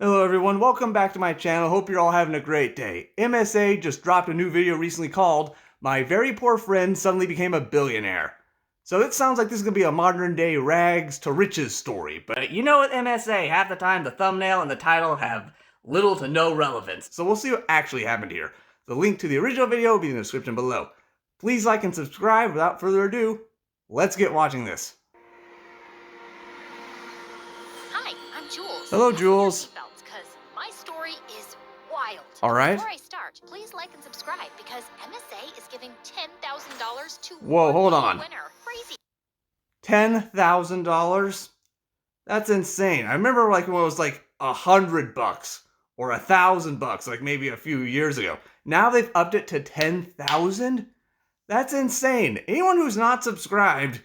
Hello everyone, welcome back to my channel. Hope you're all having a great day. MSA just dropped a new video recently called My Very Poor Friend Suddenly Became a Billionaire. So it sounds like this is going to be a modern day rags to riches story, but You know, with MSA, half the time the thumbnail and the title have little to no relevance. so we'll see what actually happened here. The link to the original video will be in the description below. Please like and subscribe. Without further ado, let's get watching this. Hi, I'm Jules. Hello, Jules. Because my story is wild. All right. Before I start, please like and subscribe because MSA is giving $10,000 to Whoa, hold one on. winner. Crazy. $10,000? That's insane. I remember like when it was like $100 or $1,000, like maybe a few years ago. Now they've upped it to 10,000? That's insane. Anyone who's not subscribed,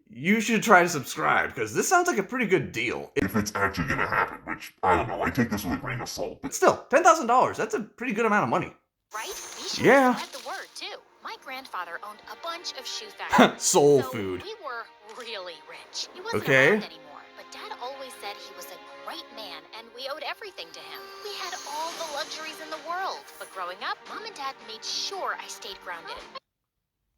you should try to subscribe because this sounds like a pretty good deal. If it's actually gonna happen, which, I don't know, I take this with a grain of salt. But still, $10,000, that's a pretty good amount of money. Right? Be sure Yeah. to spread the word too. My grandfather owned a bunch of shoe factories. Soul so food. We were really rich. He wasn't Okay. around anymore, but Dad always said he was a great man and we owed everything to him. We had all the luxuries in the world, but growing up, Mom and Dad made sure I stayed grounded.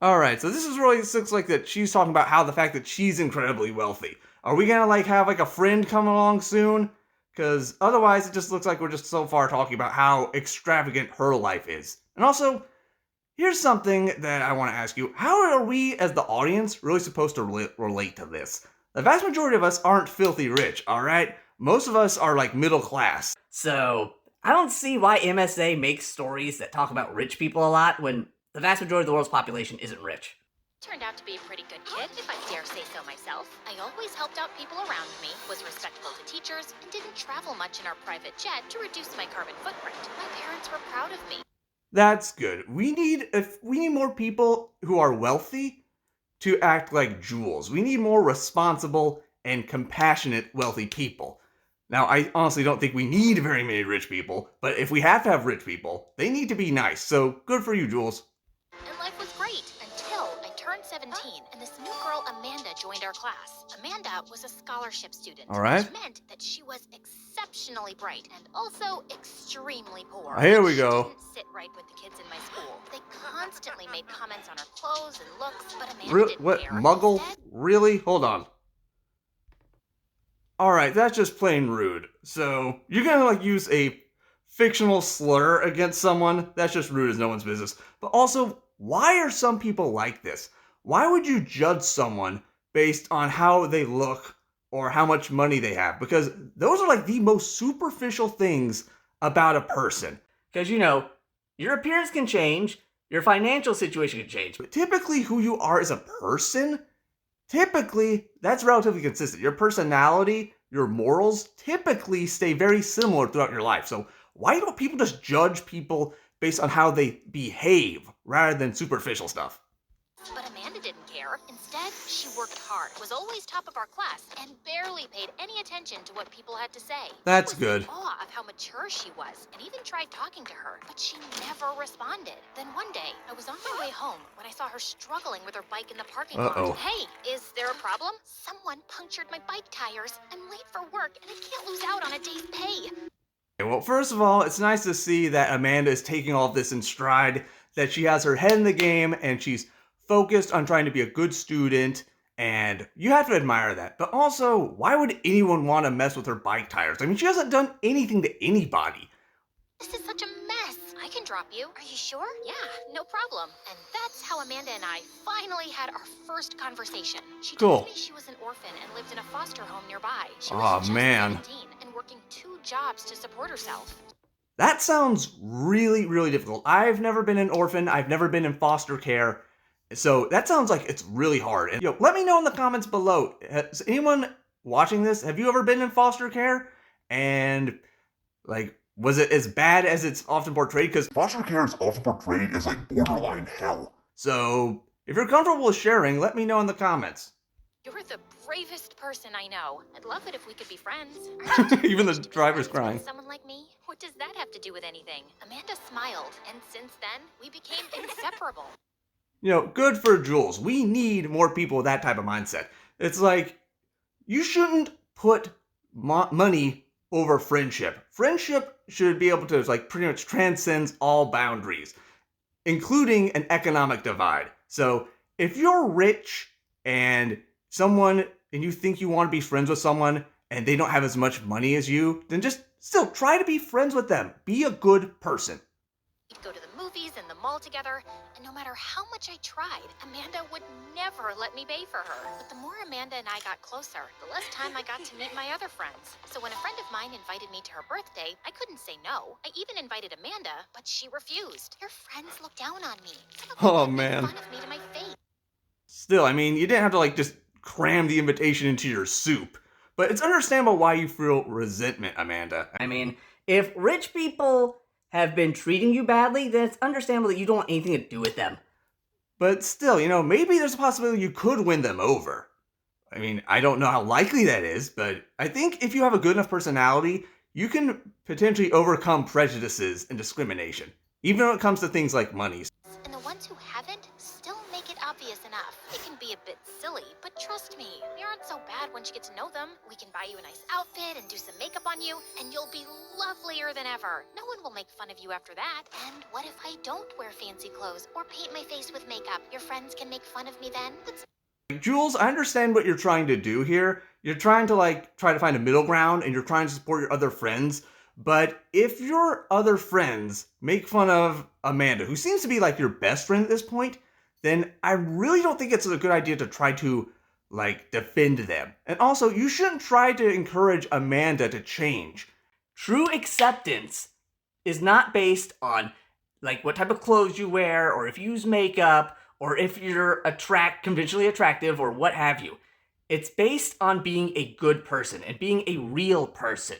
Alright, so this looks like that she's talking about how the fact that she's incredibly wealthy. Are we gonna like have like a friend come along soon? Because otherwise it just looks like we're just so far talking about how extravagant her life is. And also, here's something that I want to ask you. How are we as the audience really supposed to relate to this? The vast majority of us aren't filthy rich, alright? Most of us are like middle class. So, I don't see why MSA makes stories that talk about rich people a lot when the vast majority of the world's population isn't rich. Turned out to be a pretty good kid, if I dare say so myself. I always helped out people around me, was respectful to teachers, and didn't travel much in our private jet to reduce my carbon footprint. My parents were proud of me. That's good. We need more people who are wealthy to act like Jules. We need more responsible and compassionate wealthy people. Now, I honestly don't think we need very many rich people, but if we have to have rich people, they need to be nice. So good for you, Jules. And life was great until I turned 17 and this new girl, Amanda, joined our class. Amanda was a scholarship student. All right. Which meant that she was exceptionally bright and also extremely poor. Here we go. She didn't sit right with the kids in my school. They constantly made comments on her clothes and looks, but Amanda didn't What? care. Muggle? Instead, Really? Hold on. Alright, that's just plain rude. So, you're gonna like use a fictional slur against someone? That's just rude as no one's business. But also, why are some people like this? Why would you judge someone based on how they look or how much money they have? Because those are like the most superficial things about a person. Because, you know, your appearance can change, your financial situation can change. But typically, who you are as a person, typically, that's relatively consistent. Your personality, your morals, typically stay very similar throughout your life. So why don't people just judge people based on how they behave rather than superficial stuff? But Amanda didn't care. Instead, she worked hard, was always top of our class, and barely paid any attention to what people had to say. That's I was good. in awe of how mature she was, and even tried talking to her, but she never responded. Then one day, I was on my way home when I saw her struggling with her bike in the parking Uh-oh. lot. Hey, is there a problem? Someone punctured my bike tires. I'm late for work, and I can't lose out on a day's pay. Well, first of all, it's nice to see that Amanda is taking all of this in stride, that she has her head in the game, and she's focused on trying to be a good student, and you have to admire that. But also, why would anyone want to mess with her bike tires? I mean, she hasn't done anything to anybody. This is such a mess. I can drop you. Are you sure? Yeah, no problem. And that's how Amanda and I finally had our first conversation. She Cool. told me she was an orphan and lived in a foster home nearby. She Aw, was just man. 17 and working 2 jobs to support herself. That sounds really, really difficult. I've never been an orphan. I've never been in foster care. So that sounds like it's really hard. And let me know in the comments below. Has anyone watching this, have you ever been in foster care? And like, was it as bad as it's often portrayed? Because Foster care is often portrayed as like borderline hell. so if you're comfortable with sharing, let me know in the comments. You're the bravest person I know. I'd love it if we could be friends. Aren't you too Even the rich to be driver's friends crying. with someone like me? What does that have to do with anything? Amanda smiled, and since then, we became inseparable. Good for Jules. We need more people with that type of mindset. It's like, you shouldn't put money over friendship. Friendship should be able to like pretty much transcend all boundaries, including an economic divide. So if you're rich and you think you want to be friends with someone and they don't have as much money as you, then just still try to be friends with them. Be a good person. We'd go to the movies and the mall together, and no matter how much I tried, Amanda would never let me pay for her. But the more Amanda and I got closer, the less time I got to meet my other friends. So when a friend of mine invited me to her birthday, I couldn't say no. I even invited Amanda, but she refused. Your friends look down on me. Some of them Oh, make man. fun of me to my face. Still, I mean, you didn't have to like just cram the invitation into your soup. But it's understandable why you feel resentment, Amanda. I mean, if rich people have been treating you badly, then it's understandable that you don't want anything to do with them. But still, maybe there's a possibility you could win them over. I mean, I don't know how likely that is, but I think if you have a good enough personality, you can potentially overcome prejudices and discrimination, even when it comes to things like money. And the ones who haven't still make it obvious enough. It can be a bit silly, but trust me, we aren't so bad once you get to know them. We can buy you a nice outfit and do some makeup on you, and you'll be lovelier than ever. No one will make fun of you after that. And what if I don't wear fancy clothes or paint my face with makeup? Your friends can make fun of me then? That's Jules, I understand what you're trying to do here. You're trying to try to find a middle ground and you're trying to support your other friends. But if your other friends make fun of Amanda, who seems to be like your best friend at this point, then I really don't think it's a good idea to try to defend them. And also, you shouldn't try to encourage Amanda to change. True acceptance is not based on what type of clothes you wear, or if you use makeup, or if you're conventionally attractive, or what have you. It's based on being a good person and being a real person.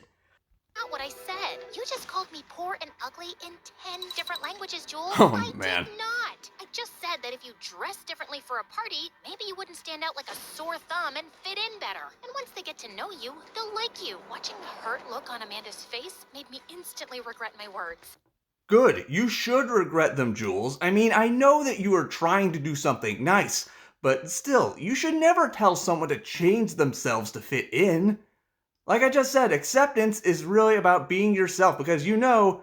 not what I said. You just called me poor and ugly in 10 different languages, Jules. Oh, I man. did not. I just said that if you dress differently for a party, maybe you wouldn't stand out like a sore thumb and fit in better. And once they get to know you, they'll like you. Watching the hurt look on Amanda's face made me instantly regret my words. Good. You should regret them, Jules. I mean, I know that you are trying to do something nice, but still, you should never tell someone to change themselves to fit in. Like I just said, acceptance is really about being yourself because No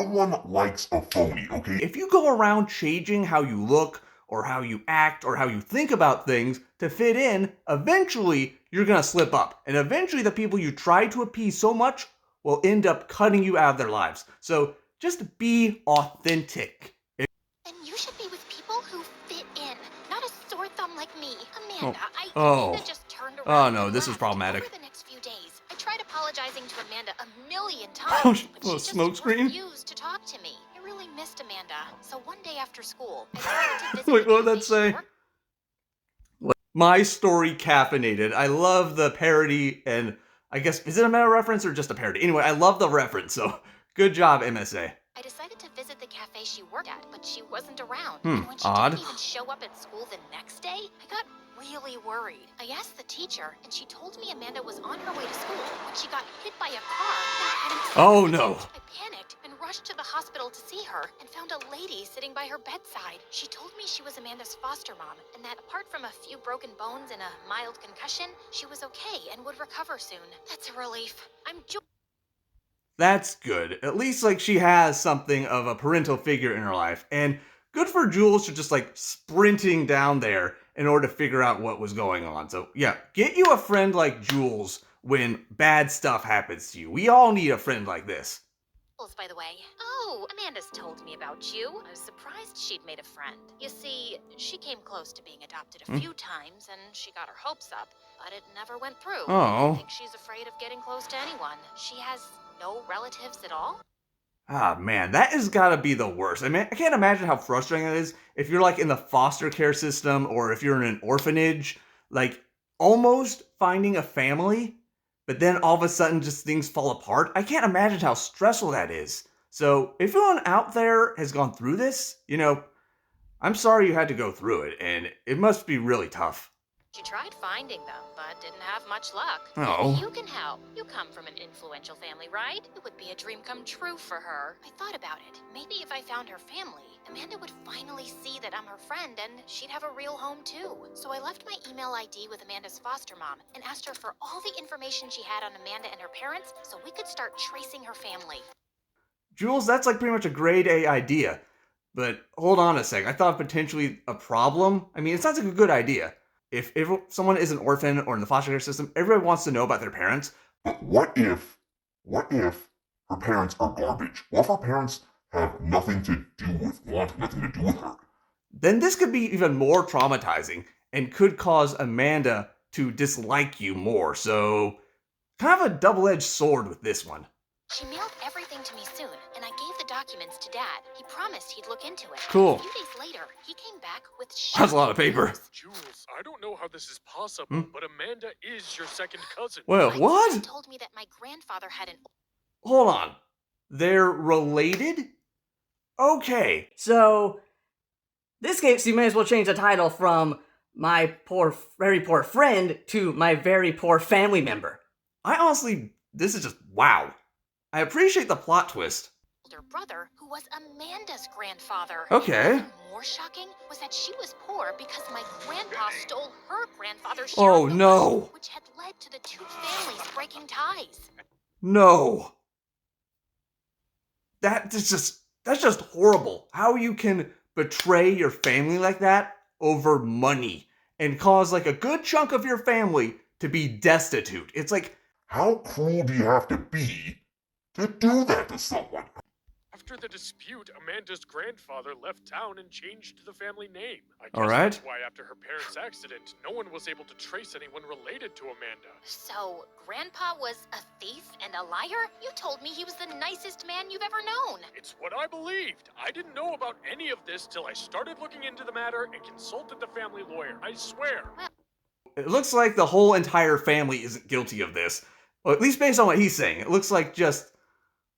one likes a phony, okay? if you go around changing how you look or how you act or how you think about things to fit in, eventually you're gonna slip up. And eventually the people you try to appease so much will end up cutting you out of their lives. So just be authentic. And you should be with people who fit in, not a sore thumb like me. Amanda, Amanda just turned around. Oh no, and this is left. problematic. Over the next few days, I tried apologizing to Amanda a million Oh, times, but a she smoke just screen? refused to talk to me. I really missed Amanda. So one day after school, I decided to visit Wait, the what would that cafe she say? worked My Story Caffeinated. I love the parody, and I guess, is it a meta reference or just a parody? Anyway, I love the reference, so good job, MSA. I decided to visit the cafe she worked at, but she wasn't around. Hmm, And when she odd. didn't even show up at school the next day, I got really worried. I asked the teacher, and she told me Amanda was on her way to school when she got hit by a car and hadn't seen Oh, a no. second. I panicked and rushed to the hospital to see her and found a lady sitting by her bedside. She told me she was Amanda's foster mom and that apart from a few broken bones and a mild concussion, she was okay and would recover soon. That's a relief. I'm That's good. At least she has something of a parental figure in her life. And good for Jules for just sprinting down there in order to figure out what was going on. So yeah, get you a friend like Jules when bad stuff happens to you. We all need a friend like this. Jules, by the way. Oh, Amanda's told me about you. I was surprised she'd made a friend. You see, she came close to being adopted a few times, and she got her hopes up, but it never went through. Oh. I think she's afraid of getting close to anyone. She has no relatives at all? Ah, man, that has got to be the worst. I mean, I can't imagine how frustrating it is if you're in the foster care system or if you're in an orphanage, almost finding a family, but then all of a sudden just things fall apart. I can't imagine how stressful that is. So if anyone out there has gone through this, I'm sorry you had to go through it, and it must be really tough. She tried finding them, but didn't have much luck. Oh. Maybe you can help. You come from an influential family, right? It would be a dream come true for her. I thought about it. Maybe if I found her family, Amanda would finally see that I'm her friend and she'd have a real home too. So I left my email ID with Amanda's foster mom and asked her for all the information she had on Amanda and her parents so we could start tracing her family. Jules, that's like pretty much a grade A idea. But hold on a sec. I thought potentially a problem. I mean, it sounds like a good idea. If someone is an orphan or in the foster care system, everybody wants to know about their parents. But what if her parents are garbage? What if her parents have nothing to do with, want nothing to do with her? Then this could be even more traumatizing and could cause Amanda to dislike you more. So, kind of a double-edged sword with this one. She mailed everything to me soon, and I gave the documents to Dad. He promised he'd look into it. Cool. A few days later, he came back with That's a lot of paper. Jules, I don't know how this is possible, Hmm? but Amanda is your second cousin. Well, My what? dad told me that my grandfather had an Hold on. They're related? Okay. So, this case, you may as well change the title from My Poor, Very Poor Friend to My Very Poor Family Member. I honestly, this is just wow. I appreciate the plot twist. older brother who was Amanda's grandfather. Okay. Even more shocking was that she was poor because my grandpa stole her grandfather's share Oh, of the no. money, which had led to the two families breaking ties. No. That's just horrible. How you can betray your family like that over money and cause like a good chunk of your family to be destitute. It's like, How cruel do you have to be to do that to someone? After the dispute, Amanda's grandfather left town and changed the family name. I guess All right. that's why after her parents' accident, no one was able to trace anyone related to Amanda. So, Grandpa was a thief and a liar? You told me he was the nicest man you've ever known. It's what I believed. I didn't know about any of this till I started looking into the matter and consulted the family lawyer. I swear. it looks like the whole entire family isn't guilty of this. Well, at least based on what he's saying. It looks like just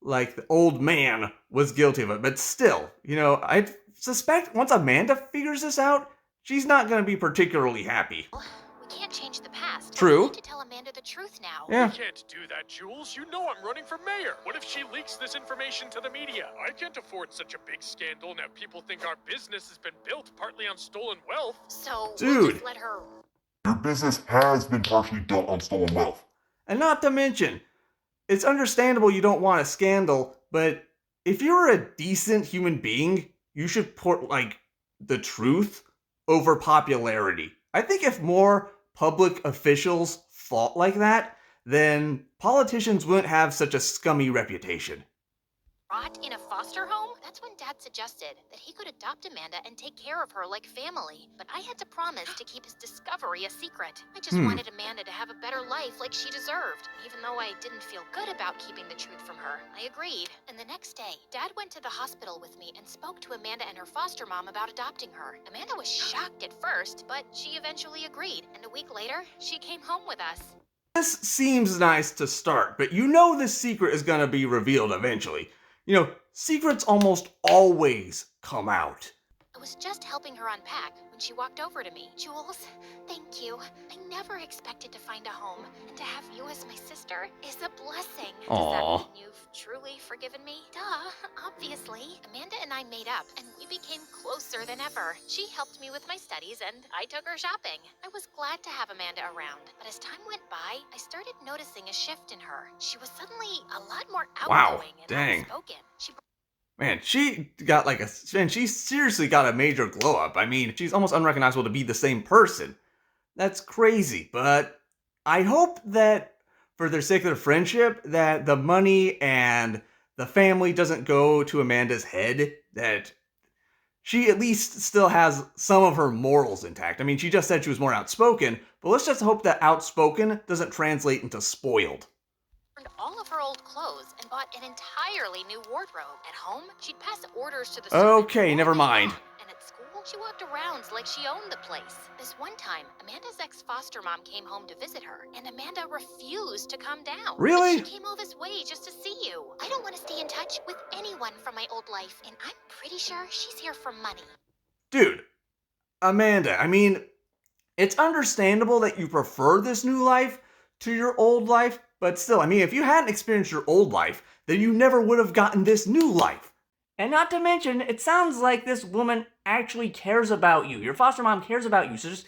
like the old man was guilty of it. But still, I suspect once Amanda figures this out, she's not going to be particularly happy. We can't change the past. but True. We need to tell Amanda the truth now. Yeah. You can't do that, Jules. You know I'm running for mayor. What if she leaks this information to the media? I can't afford such a big scandal and have people think our business has been built partly on stolen wealth. So, Dude. we'll just let her... Your business has been partially built on stolen wealth. And not to mention, it's understandable you don't want a scandal, but if you're a decent human being, you should put, the truth over popularity. I think if more public officials thought like that, then politicians wouldn't have such a scummy reputation. Rot in a foster home? That's when Dad suggested that he could adopt Amanda and take care of her like family. But I had to promise to keep his discovery a secret. I just wanted Amanda to have a better life like she deserved. Even though I didn't feel good about keeping the truth from her, I agreed. And the next day, Dad went to the hospital with me and spoke to Amanda and her foster mom about adopting her. Amanda was shocked at first, but she eventually agreed. And a week later, she came home with us. This seems nice to start, but this secret is going to be revealed eventually. Secrets almost always come out. I was just helping her unpack when she walked over to me. Jules, thank you. I never expected to find a home, and to have you as my sister is a blessing. Does that Aw. mean you've truly forgiven me? Duh, obviously. Amanda and I made up, and we became closer than ever. She helped me with my studies, and I took her shopping. I was glad to have Amanda around, but as time went by, I started noticing a shift in her. She was suddenly a lot more Wow, outgoing and dang. outspoken. Man, she got she seriously got a major glow up. I mean, she's almost unrecognizable to be the same person. That's crazy, but I hope that for their sake of their friendship, that the money and the family doesn't go to Amanda's head, that she at least still has some of her morals intact. I mean, she just said she was more outspoken, but let's just hope that outspoken doesn't translate into spoiled. All of her old clothes and bought an entirely new wardrobe. At home, she'd pass orders to the Okay, servants never all day mind. long. And at school, she walked around like she owned the place. This one time, Amanda's ex-foster mom came home to visit her, and Amanda refused to come down. Really? But she came all this way just to see you. I don't want to stay in touch with anyone from my old life, and I'm pretty sure she's here for money. Dude, Amanda, I mean, It's understandable that you prefer this new life to your old life, but still, I mean, if you hadn't experienced your old life, then you never would have gotten this new life. And not to mention, it sounds like this woman actually cares about you. Your foster mom cares about you. So just,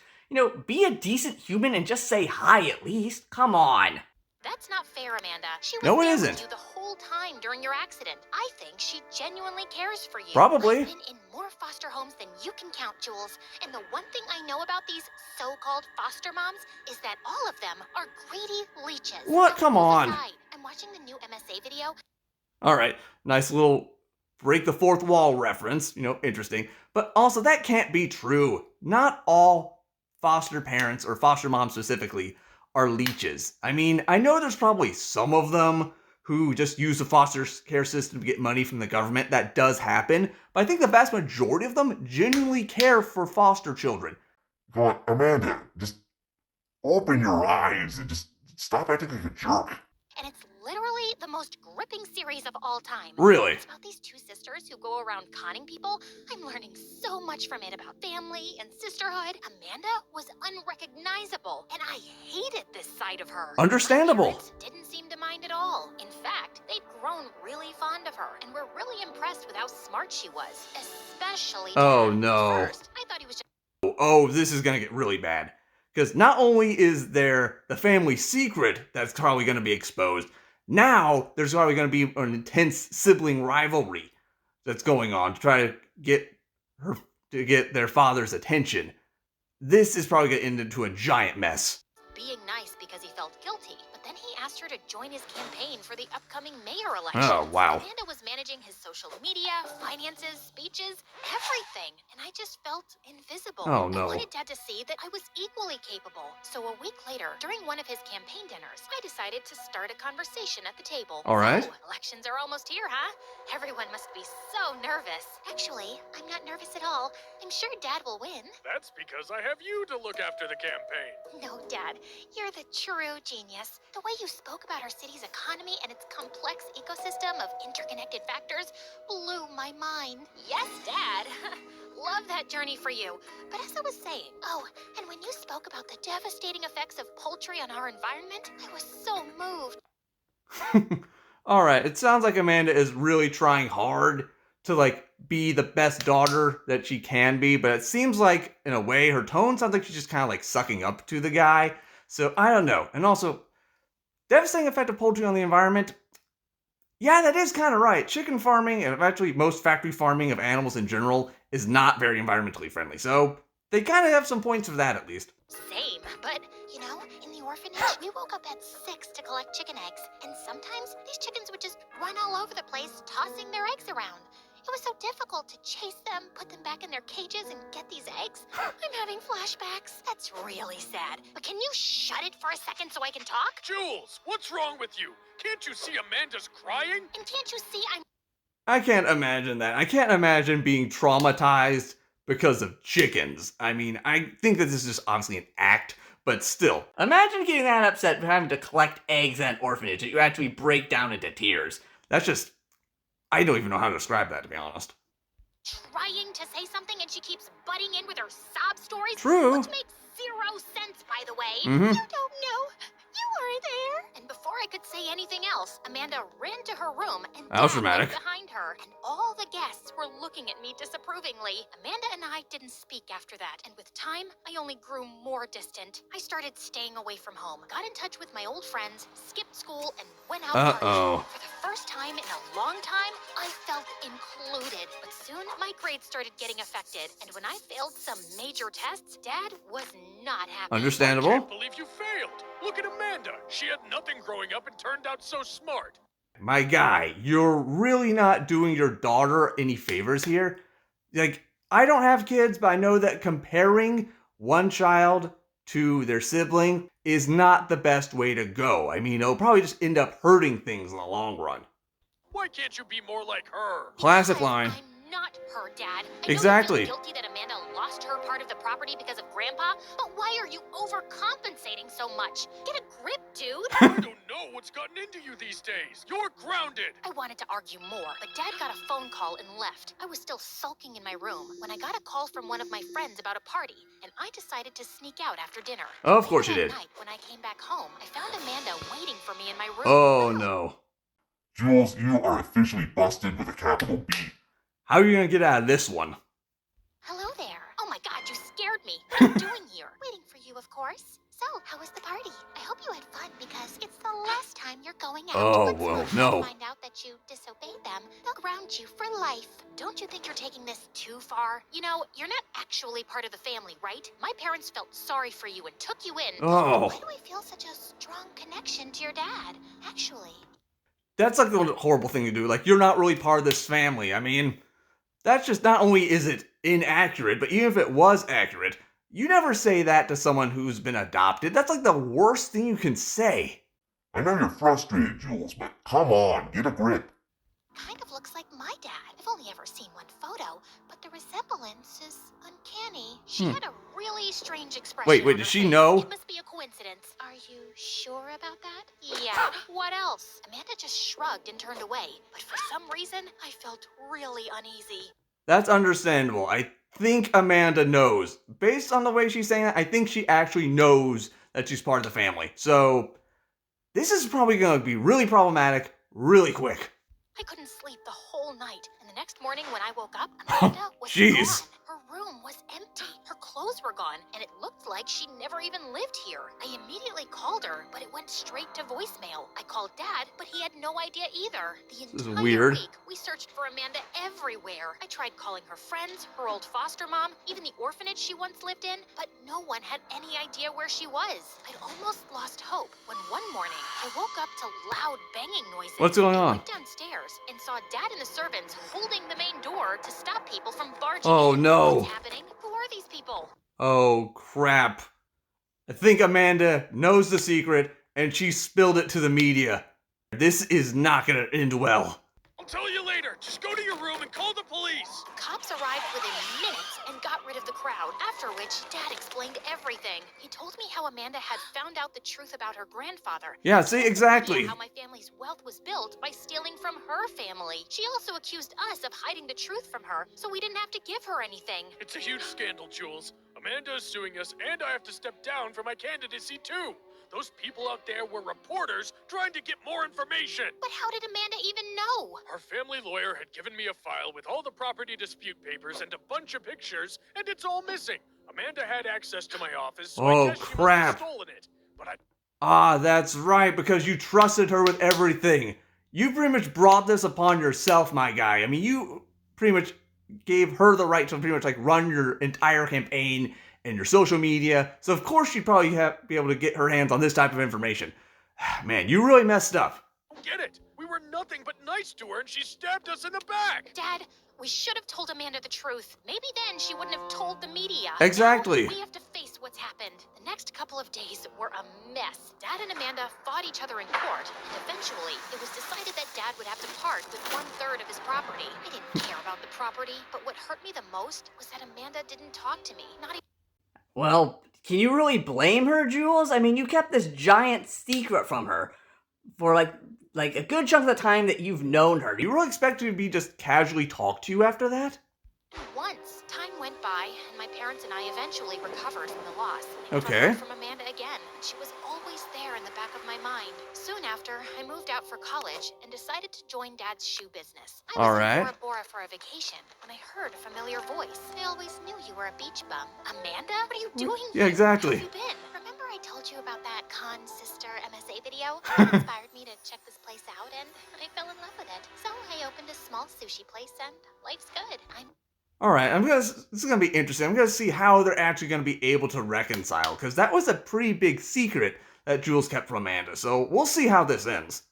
be a decent human and just say hi at least. Come on. That's not fair, Amanda. She was No, it there isn't. with you the whole time during your accident. I think she genuinely cares for you. Probably. I've been in more foster homes than you can count, Jules. And the one thing I know about these so-called foster moms is that all of them are greedy leeches. What? Come on. Aside, I'm watching the new MSA video. All right, nice little break the fourth wall reference, interesting. But also, that can't be true. Not all foster parents, or foster moms specifically, are leeches. I mean, I know there's probably some of them who just use the foster care system to get money from the government. That does happen. But I think the vast majority of them genuinely care for foster children. Come on, Amanda, just open your eyes and just stop acting like a jerk. And it's literally the most gripping series of all time. Really? It's about these two sisters who go around conning people. I'm learning so much from it about family and sisterhood. Amanda was unrecognizable, and I hated this side of her. Understandable. My parents didn't seem to mind at all. In fact, they'd grown really fond of her and were really impressed with how smart she was, especially Oh, Dad. no. At first, I thought he was just Oh, this is gonna get really bad. Because not only is there the family secret that's probably gonna be exposed, now there's probably gonna be an intense sibling rivalry that's going on to try to get their father's attention. This is probably gonna end into a giant mess. being nice because he felt guilty, but then he asked her to join his campaign for the upcoming mayor election. Oh, wow. Amanda was managing his social media, finances, speeches, everything, and I just felt invisible. Oh, no. I wanted Dad to see that I was equally capable. So a week later, during one of his campaign dinners, I decided to start a conversation at the table. All right. So, elections are almost here, huh? Everyone must be so nervous. Actually, I'm not nervous at all. I'm sure Dad will win. That's because I have you to look after the campaign. No, Dad, you're the true genius. The way you spoke about our city's economy and its complex ecosystem of interconnected factors blew my mind. Yes, Dad. Love that journey for you. But as I was saying, and when you spoke about the devastating effects of poultry on our environment, I was so moved. All right, it sounds like Amanda is really trying hard to be the best daughter that she can be, but it seems like in a way her tone sounds like she's just kind of sucking up to the guy. So I don't know. And also, devastating effect of poultry on the environment. Yeah, that is kind of right. Chicken farming, and actually most factory farming of animals in general, is not very environmentally friendly. So they kind of have some points for that at least. Same, but in the orphanage, we woke up at 6 to collect chicken eggs, and sometimes these chickens would just run all over the place, tossing their eggs around. It was so difficult to chase them, put them back in their cages, and get these eggs. I'm having flashbacks. That's really sad. But can you shut it for a second so I can talk? Jules, what's wrong with you? Can't you see Amanda's crying? And can't you see I'm I can't imagine that. I can't imagine being traumatized because of chickens. I mean, I think that this is just honestly an act, but still. Imagine getting that upset for having to collect eggs at an orphanage that you actually break down into tears. That's just, I don't even know how to describe that, to be honest. trying to say something and she keeps butting in with her sob stories? True. Which makes 0 sense, by the way. Mhm. You don't know. You weren't there. And before I could say anything else, Amanda ran to her room and That was Dad dramatic. went behind her. And all the guests were looking at me disapprovingly. Amanda and I didn't speak after that. And with time, I only grew more distant. I started staying away from home, got in touch with my old friends, skipped school, and went out Uh-oh. partying. For the first time in a long time, I felt included. But soon, my grades started getting affected. And when I failed some major tests, Dad was not happy. Understandable. Can't believe you failed. Look at Amanda. She had nothing growing up and turned out so smart. My guy, you're really not doing your daughter any favors here. I don't have kids, but I know that comparing one child to their sibling is not the best way to go. I mean, it'll probably just end up hurting things in the long run. Why can't you be more like her? Classic Because line. I'm not her dad. I Exactly. know you feel guilty that Amanda lost her part of the property because of Grandpa, but why are you overcompensating so much? Get a grip, dude. I don't know what's gotten into you these days. You're grounded. I wanted to argue more, but Dad got a phone call and left. I was still sulking in my room when I got a call from one of my friends about a party, and I decided to sneak out after dinner. Oh, of course you Later did. that night, when I came back home, I found Amanda waiting for me in my room. Oh no. Jules, you are officially busted with a capital B. How are you gonna get out of this one? Hello there. Oh my god, you scared me. What are you doing here? Waiting for you, of course. So, how was the party? I hope you had fun because it's the last time you're going out. Oh, Once well, Mom no. find out that you disobeyed them, they'll ground you for life. Don't you think you're taking this too far? You know, you're not actually part of the family, right? My parents felt sorry for you and took you in. Oh. Why do I feel such a strong connection to your dad? Actually. That's like the horrible thing to do. Like, you're not really part of this family. I mean, that's just, not only is it inaccurate, but even if it was accurate, you never say that to someone who's been adopted. That's like the worst thing you can say. I know you're frustrated, Jules, but come on, get a grip. Kind of looks like my dad. I've only ever seen one photo, but the resemblance is uncanny. She had a really strange expression. Wait, on her does she face. know? It must be a coincidence. Are you sure about that? Yeah. What else? Amanda just shrugged and turned away, but for some reason, I felt really uneasy. That's understandable. I think Amanda knows. Based on the way she's saying that, I think she actually knows that she's part of the family. So, this is probably going to be really problematic really quick. I couldn't sleep the whole night, and the next morning when I woke up, Amanda was Jeez. gone. Her room was empty. Her clothes were gone, and it looked like she never even lived here. I immediately called her, but it went straight to voicemail. I called Dad, but he had no idea either. The This is entire weird. week, we searched for Amanda everywhere. I tried calling her friends, her old foster mom, even the orphanage she once lived in, but no one had any idea where she was. I'd almost lost hope when one morning I woke up to loud banging noises. What's going I on? went downstairs and saw Dad and the servants holding the main door to stop people from barging Oh, in. no. What's happening? Who are these people? Oh, crap. I think Amanda knows the secret, and she spilled it to the media. This is not going to end well. I'll tell you later. Just go to your room and call the police. Cops arrived within minutes and got rid of the crowd, after which Dad explained everything. He told me how Amanda had found out the truth about her grandfather. Yeah, see, exactly. How my family's wealth was built by stealing from her family. She also accused us of hiding the truth from her, so we didn't have to give her anything. It's a huge scandal, Jules. Amanda is suing us, and I have to step down from my candidacy, too. Those people out there were reporters trying to get more information. But how did Amanda even know? Our family lawyer had given me a file with all the property dispute papers and a bunch of pictures, and it's all missing. Amanda had access to my office, so Oh, I guess she must crap. have stolen it. But I Ah, that's right, because you trusted her with everything. You pretty much brought this upon yourself, my guy. I mean, you pretty much gave her the right to pretty much like run your entire campaign and your social media. So of course she'd probably be able to get her hands on this type of information. Man, you really messed up. don't get it. We were nothing but nice to her, and she stabbed us in the back. Dad, we should have told Amanda the truth. Maybe then she wouldn't have told the media. Exactly. Now we have to face what's happened. The next couple of days were a mess. Dad and Amanda fought each other in court, and eventually it was decided that Dad would have to part with 1/3 of his property. I didn't care about the property, but what hurt me the most was that Amanda didn't talk to me. Not even. Well, can you really blame her, Jules? I mean, you kept this giant secret from her for like a good chunk of the time that you've known her. Do you really expect her to be just casually talk to you after that? Once time went by, and my parents and I eventually recovered from the loss. I never Okay. heard from Amanda again, and she was always there in the back of my mind. Soon after, I moved out for college and decided to join Dad's shoe business. I was All right. in Bora Bora for a vacation when I heard a familiar voice. I always knew you were a beach bum. Amanda, what are you doing Yeah, here? exactly. How have you been? Remember I told you about that Con Sister MSA video? It inspired me to check this place out, and I fell in love with it. So I opened a small sushi place, and life's good. All right, this is going to be interesting. I'm going to see how they're actually going to be able to reconcile, because that was a pretty big secret that Jules kept from Amanda. So we'll see how this ends.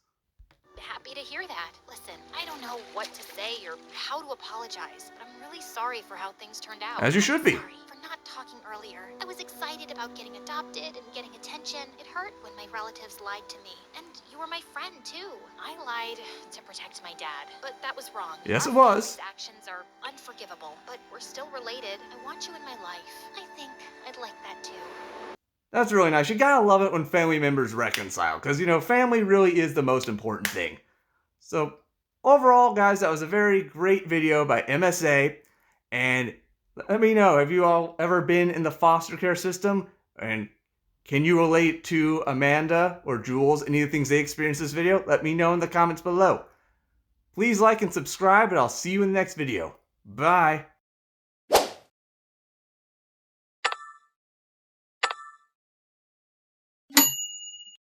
Happy to hear that. Listen, I don't know what to say or how to apologize, but I'm really sorry for how things turned out. As you should be. Sorry for not talking earlier. I was excited about getting adopted and getting attention. It hurt when my relatives lied to me. And you were my friend, too. I lied to protect my dad, but that was wrong. Yes, Our it was. family's actions are unforgivable, but we're still related. I want you in my life. I think I'd like that, too. That's really nice. You gotta love it when family members reconcile, because, family really is the most important thing. So, overall, guys, that was a very great video by MSA. And let me know, have you all ever been in the foster care system? And can you relate to Amanda or Jules, any of the things they experienced in this video? Let me know in the comments below. Please like and subscribe, and I'll see you in the next video. Bye.